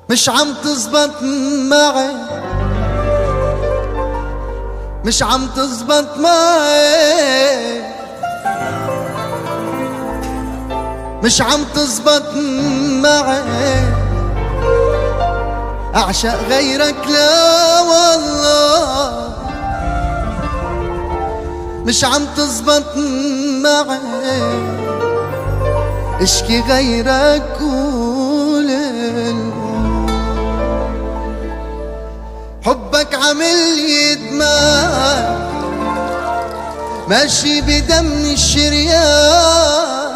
مش عم تزبط معي، مش عم تزبط معي، مش عم تزبط معي، أعشق غيرك لا والله، مش عم تزبط معي، اشكي غيرك قول حبك عمل يدمع ماشي بدم الشريان،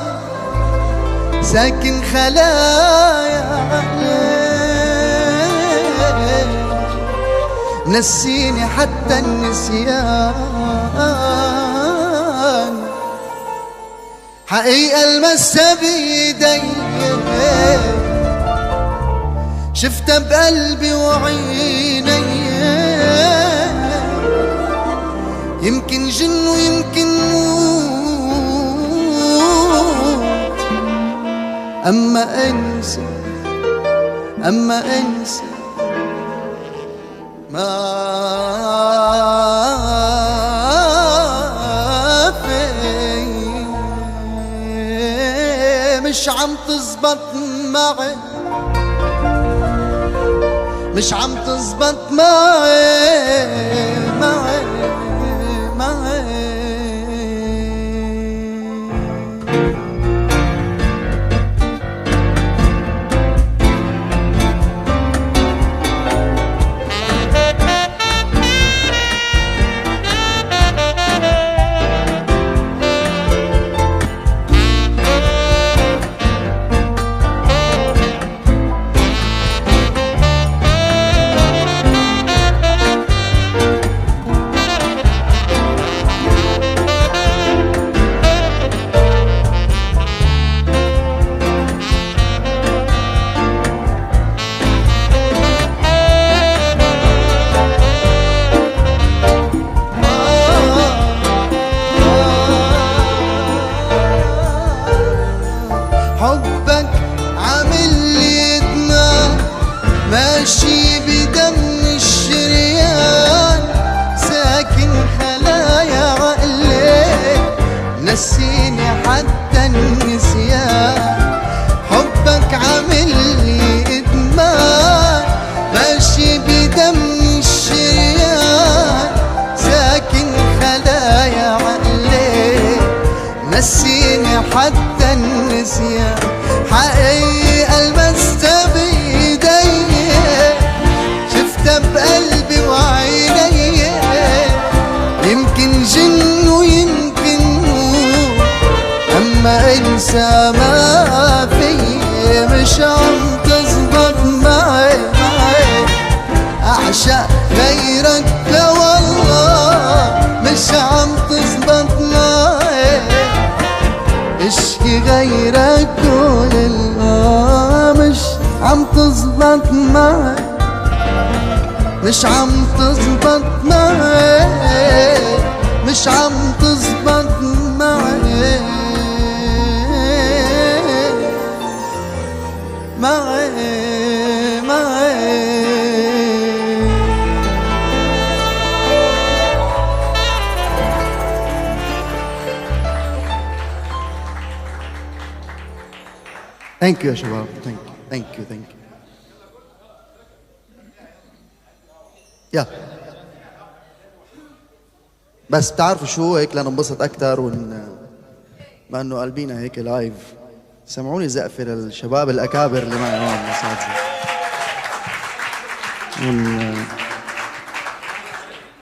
ساكن خلايا نسيني حتى النسيان، حقيقة المسها بيدي شفتها بقلبي وعيني، يمكن جن ويمكن موت، أما أنسى ما في، مش عم تزبط معي، مش عم تزبط معي معي معي. حبك عامل يدمع ماشي بدم الشريان، ساكن خلايا عقلي نسيني حتى النسيان، حبك عامل يدمع ماشي بدم الشريان، ساكن خلايا عقلي نسيني حتى النسيان، حقيقة لمستها بإيدي شفتها بقلبي وعيني، يمكن جن ويمكن موت، أما أنسى ما في، مش عم تزبط معي أعشق غيرك لا والله، مش عم تزبط معي، اشكي غيرك قول مش عم تزبط معي، مش عم تزبط معي، مش عم تزبط معي معي. ثانك يو يا شباب، ثانك يو يا بس بتعرفوا شو هيك لننبسط اكثر ما انه قلبينا هيك لايف، سمعوني زقفه للشباب الاكابر اللي معي هون.